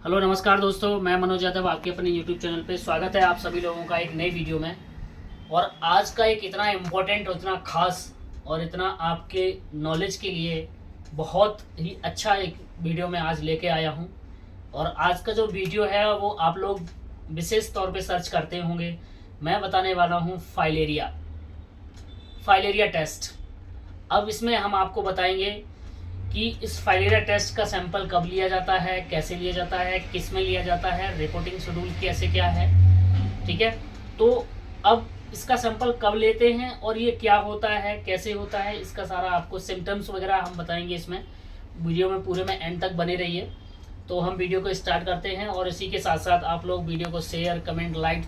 Hello नमस्कार दोस्तों, मैं मनोज यादव आपके अपने यूट्यूब चैनल पे स्वागत है आप सभी लोगों का एक नई वीडियो में। और आज का एक इतना इम्पोर्टेंट और इतना खास और इतना आपके नॉलेज के लिए बहुत ही अच्छा एक वीडियो मैं आज लेके आया हूँ। और आज का जो वीडियो है वो आप लोग विशेष तौर पे सर्च करते होंगे। मैं बताने वाला हूँ फाइलेरिया फाइलेरिया टेस्ट। अब इसमें हम आपको बताएंगे कि इस फाइलेरिया टेस्ट का सैंपल कब लिया जाता है, कैसे लिया जाता है, किस में लिया जाता है, रिपोर्टिंग शेड्यूल कैसे क्या है। ठीक है, तो अब इसका सैंपल कब लेते हैं और ये क्या होता है, कैसे होता है, इसका सारा आपको सिम्टम्स वगैरह हम बताएंगे इसमें वीडियो में। पूरे में एंड तक बने रहिए। तो हम वीडियो को स्टार्ट करते हैं और इसी के साथ साथ आप लोग वीडियो को शेयर, कमेंट, लाइक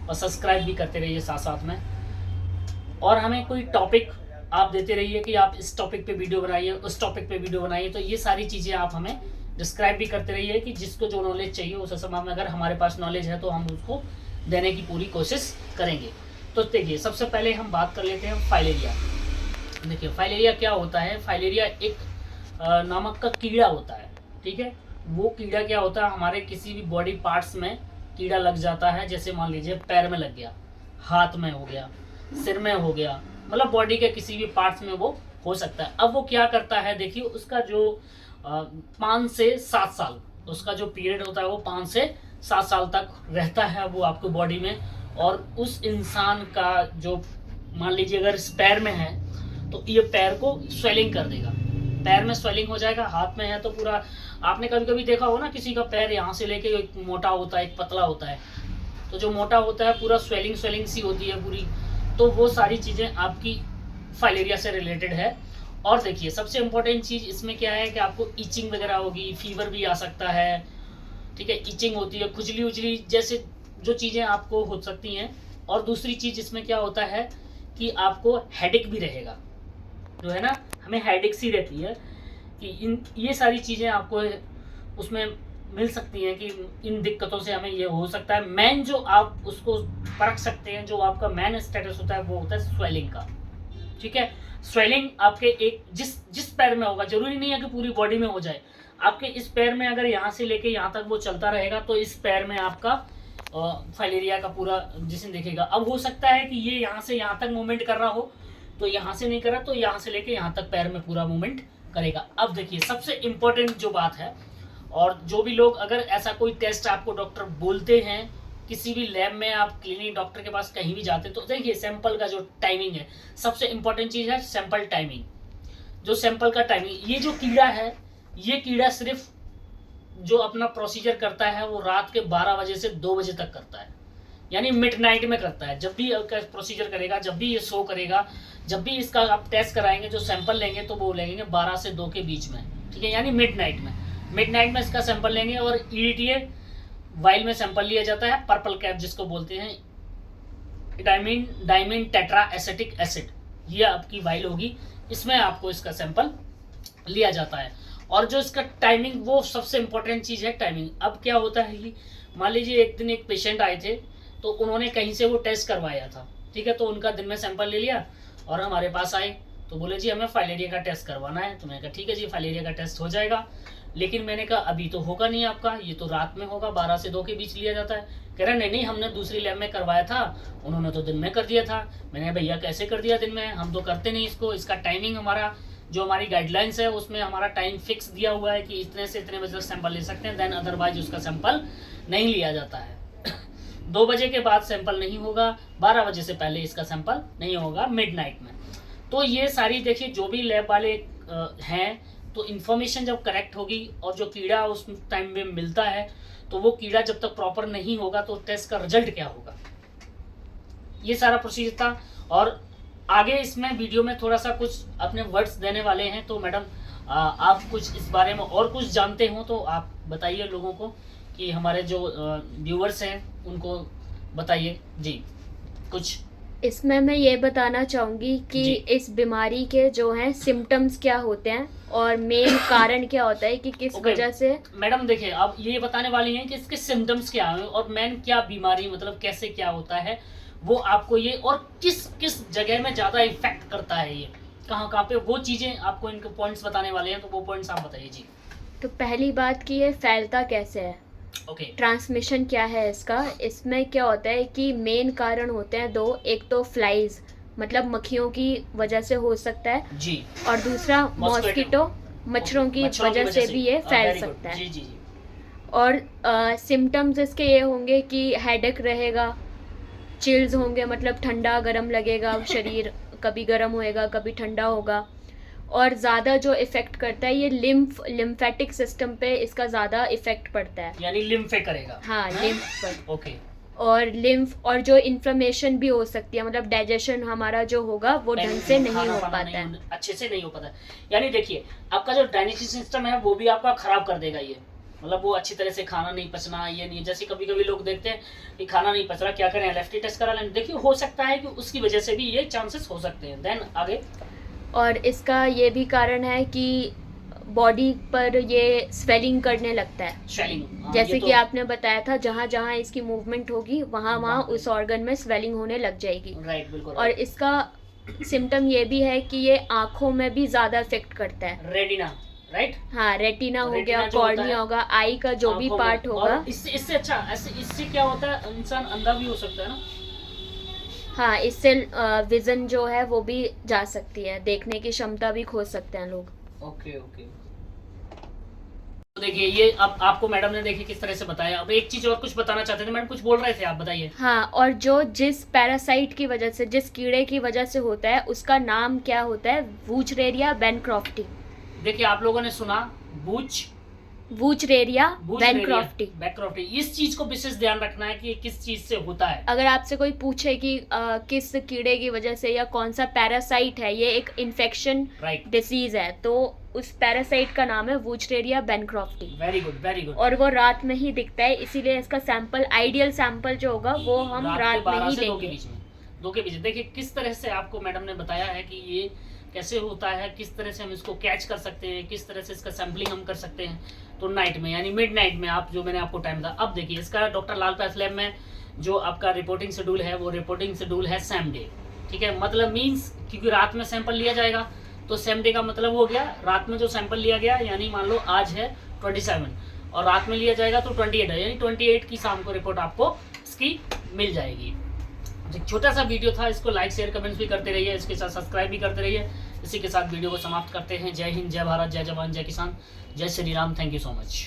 और सब्सक्राइब भी करते रहिए साथ साथ में। और हमें कोई टॉपिक आप देते रहिए कि आप इस टॉपिक पे वीडियो बनाइए, उस टॉपिक पे वीडियो बनाइए। तो ये सारी चीज़ें आप हमें डिस्क्राइब भी करते रहिए कि जिसको जो नॉलेज चाहिए उस समय में अगर हमारे पास नॉलेज है तो हम उसको देने की पूरी कोशिश करेंगे। तो देखिए, सबसे पहले हम बात कर लेते हैं फाइलेरिया। देखिए फाइलेरिया क्या होता है। फाइलेरिया एक नामक का कीड़ा होता है। ठीक है, वो कीड़ा क्या होता है, हमारे किसी भी बॉडी पार्ट्स में कीड़ा लग जाता है। जैसे मान लीजिए पैर में लग गया, हाथ में हो गया, सिर में हो गया, मतलब बॉडी के किसी भी पार्ट्स में वो हो सकता है। अब वो क्या करता है, देखिए उसका जो 5 से 7 साल उसका जो पीरियड होता है वो 5 से 7 साल तक रहता है वो आपको बॉडी में। और उस इंसान का जो मान लीजिए अगर इस पैर में है तो ये पैर को स्वेलिंग कर देगा, पैर में स्वेलिंग हो जाएगा। हाथ में है तो पूरा, आपने कभी कभी देखा हो ना किसी का पैर यहाँ से लेके एक मोटा होता है एक पतला होता है, तो जो मोटा होता है पूरा स्वेलिंग स्वेलिंग सी होती है पूरी। तो वो सारी चीज़ें आपकी फाइलेरिया से रिलेटेड है। और देखिए सबसे इम्पोर्टेंट चीज़ इसमें क्या है कि आपको ईचिंग वगैरह होगी, फीवर भी आ सकता है। ठीक है, ईचिंग होती है, खुजली उजली जैसे जो चीज़ें आपको हो सकती हैं। और दूसरी चीज़ इसमें क्या होता है कि आपको हेडेक भी रहेगा, जो है ना, हमें हेडेक सी रहती है कि इन ये सारी चीज़ें आपको उसमें मिल सकती हैं कि इन दिक्कतों से हमें ये हो सकता है। मेन जो आप उसको परख सकते हैं, जो आपका मेन स्टेटस होता है वो होता है स्वेलिंग का। ठीक है, स्वेलिंग आपके एक जिस जिस पैर में होगा, जरूरी नहीं है कि पूरी बॉडी में हो जाए। आपके इस पैर में अगर यहाँ से लेके यहाँ तक वो चलता रहेगा तो इस पैर में आपका फाइलेरिया का पूरा जिस्म दिखेगा। अब हो सकता है कि ये यहाँ से यहाँ तक मूवमेंट कर रहा हो, तो यहाँ से नहीं कर रहा तो यहाँ से लेके यहाँ तक पैर में पूरा मूवमेंट करेगा। अब देखिए सबसे इम्पोर्टेंट जो बात है, और जो भी लोग अगर ऐसा कोई टेस्ट आपको डॉक्टर बोलते हैं, किसी भी लैब में आप क्लिनिक डॉक्टर के पास कहीं भी जाते हैं, तो देखिए सैंपल का जो टाइमिंग है, सबसे इंपॉर्टेंट चीज़ है सैंपल टाइमिंग। जो सैंपल का टाइमिंग, ये जो कीड़ा है, ये कीड़ा सिर्फ जो अपना प्रोसीजर करता है वो रात के 12 बजे से 2 बजे तक करता है, यानी मिडनाइट में करता है। जब भी प्रोसीजर करेगा, जब भी ये शो करेगा, जब भी इसका आप टेस्ट कराएंगे, जो सैंपल लेंगे तो वो लेंगे 12 से 2 के बीच में। ठीक है, यानी मिडनाइट में इसका सैंपल लेंगे। और ईडीटीए वाइल में सैंपल लिया जाता है, पर्पल कैप जिसको बोलते हैं, डायमिन टेट्रा एसिटिक एसिड, ये आपकी वाइल होगी, इसमें आपको इसका सैंपल लिया जाता है। और जो इसका टाइमिंग, वो सबसे इंपॉर्टेंट चीज़ है टाइमिंग। अब क्या होता है कि मान लीजिए एक दिन एक पेशेंट आए थे, तो उन्होंने कहीं से वो टेस्ट करवाया था। ठीक है, तो उनका दिन में सैंपल ले लिया और हमारे पास आए तो बोले जी हमें फाइलेरिया का टेस्ट करवाना है। तो मैंने कहा ठीक है जी, फाइलेरिया का टेस्ट हो जाएगा। लेकिन मैंने कहा अभी तो होगा नहीं आपका, ये तो रात में होगा, 12 से 2 के बीच लिया जाता है। कह रहा नहीं हमने दूसरी लैब में करवाया था, उन्होंने तो दिन में कर दिया था। मैंने भैया कैसे कर दिया दिन में, हम तो करते नहीं इसको, इसका टाइमिंग हमारा जो हमारी गाइडलाइंस है उसमें हमारा टाइम फिक्स दिया हुआ है कि इतने से इतने बजे तक सैंपल ले सकते हैं, देन अदरवाइज उसका सैंपल नहीं लिया जाता है। 2 बजे के बाद सैंपल नहीं होगा, 12 बजे से पहले इसका सैंपल नहीं होगा मिडनाइट में। तो ये सारी देखिए जो भी लैब वाले हैं, तो इन्फॉर्मेशन जब करेक्ट होगी और जो कीड़ा उस टाइम में मिलता है, तो वो कीड़ा जब तक प्रॉपर नहीं होगा तो टेस्ट का रिजल्ट क्या होगा, ये सारा प्रोसीजर था। और आगे इसमें वीडियो में थोड़ा सा कुछ अपने वर्ड्स देने वाले हैं। तो मैडम आप कुछ इस बारे में और कुछ जानते हो तो आप बताइए लोगों को, कि हमारे जो व्यूअर्स हैं उनको बताइए जी कुछ। इसमें मैं ये बताना चाहूँगी कि इस बीमारी के जो हैं सिम्टम्स क्या होते हैं और मेन कारण क्या होता है कि किस वजह से। मैडम देखिए, आप ये बताने वाली हैं कि इसके सिम्टम्स क्या हैं और मेन क्या बीमारी, मतलब कैसे क्या होता है वो आपको ये, और किस किस जगह में ज़्यादा इफेक्ट करता है, ये कहाँ कहाँ पे, वो चीज़ें आपको इनके पॉइंट्स बताने वाले हैं। तो वो पॉइंट्स आप बताइए जी। तो पहली बात कि ये फैलता कैसे है। ओके ट्रांसमिशन क्या है इसका, इसमें क्या होता है कि मेन कारण होते हैं दो, एक तो फ्लाइज मतलब मक्खियों की वजह से हो सकता है, जी, और दूसरा मॉस्किटो मच्छरों की वजह से भी ये फैल very good, सकता है। जी जी जी, और सिम्टम्स इसके ये होंगे कि हेडेक रहेगा, चिल्स होंगे मतलब ठंडा गर्म लगेगा शरीर, कभी गर्म होएगा कभी ठंडा होगा। और ज़्यादा जो इफ़ेक्ट करता है ये लिम्फेटिक सिस्टम पे इसका ज़्यादा इफ़ेक्ट पड़ता है। यानी लिम्फे करेगा। हाँ, लिम्फ पर। ओके, और लिम्फ और जो इन्फ्लेमेशन भी हो सकती है, मतलब डाइजेशन हमारा जो होगा वो ढंग से नहीं हो पाता है, अच्छे से नहीं हो पाता है। यानी देखिए आपका जो डाइजेस्टिव सिस्टम है वो भी आपका खराब कर देगा ये, मतलब वो अच्छी तरह से खाना नहीं पचना, ये नहीं, जैसे कभी कभी लोग देखते हैं कि खाना नहीं पच रहा, क्या करें, एलएफटी टेस्ट करा लें। देखिए हो सकता है कि उसकी वजह से भी ये चांसेस हो सकते हैं। देन आगे, और इसका ये भी कारण है कि बॉडी पर ये स्वेलिंग करने लगता है। स्वेलिंग, जैसे कि आपने बताया था जहाँ जहाँ इसकी मूवमेंट होगी वहाँ वहाँ उस ऑर्गन में स्वेलिंग होने लग जाएगी। राइट, बिल्कुल। और इसका सिम्टम ये भी है कि ये आँखों में भी ज़्यादा इफेक्ट करता है। रेटिना, राइट, हाँ, रेटिना हो रेटिना गया, जो होता कॉर्निया है, होगा, आई का जो भी आँखों में। पार्ट होगा। और इससे अच्छा इससे क्या होता है, इंसान अंधा भी हो सकता है ना। हाँ, इससे विजन जो है वो भी जा सकती है, देखने की क्षमता भी खो सकते हैं लोग। ओके ओके, तो देखिए ये अब आपको मैडम ने देखिए किस तरह से बताया। अब एक चीज और कुछ बताना चाहते थे मैडम, कुछ बोल रहे थे आप, बताइए। हाँ, और जो जिस पैरासाइट की वजह से, जिस कीड़े की वजह से होता है उसका नाम क्या होता है, वूचरेरिया बैनक्रॉफ्टी। देखिए आप लोगों ने सुना, वूचरेरिया बैनक्रॉफ्टी। बैनक्रॉफ्टी, इस चीज को विशेष ध्यान रखना है कि किस चीज से होता है। अगर आपसे कोई पूछे कि किस कीड़े की वजह से या कौन सा पैरासाइट है, ये एक इन्फेक्शन डिसीज है, तो उस पैरासाइट का नाम है Wuchereria bancrofti. Very good, very good. और वो रात में ही दिखता है, इसीलिए इसका सैंपल, आइडियल सैंपल जो होगा वो हम रात में ही लेंगे। दो के बीच देखिए किस तरह से आपको मैडम ने बताया है कि ये कैसे होता है, किस तरह से हम इसको कैच कर सकते हैं, किस तरह से इसका सैम्पलिंग हम कर सकते हैं। तो नाइट में यानी मिडनाइट में आप, जो मैंने आपको टाइम दिया। अब देखिए इसका डॉक्टर लाल पैथ लैब में जो आपका रिपोर्टिंग शेड्यूल है वो रिपोर्टिंग शेड्यूल है सेम डे, ठीक है। मतलब मीन्स क्योंकि रात में सैंपल लिया जाएगा तो सेम डे का मतलब हो गया रात में जो सैंपल लिया गया, यानी मान लो आज है 27 और रात में लिया जाएगा तो 28 है, यानी 28 की शाम को रिपोर्ट आपको इसकी मिल जाएगी। एक छोटा सा वीडियो था, इसको लाइक शेयर कमेंट्स भी करते रहिए, इसके साथ सब्सक्राइब भी करते रहिए। इसी के साथ वीडियो को समाप्त करते हैं। जय हिंद, जय भारत, जय जवान, जय किसान, जय Shri Ram. Thank you so much.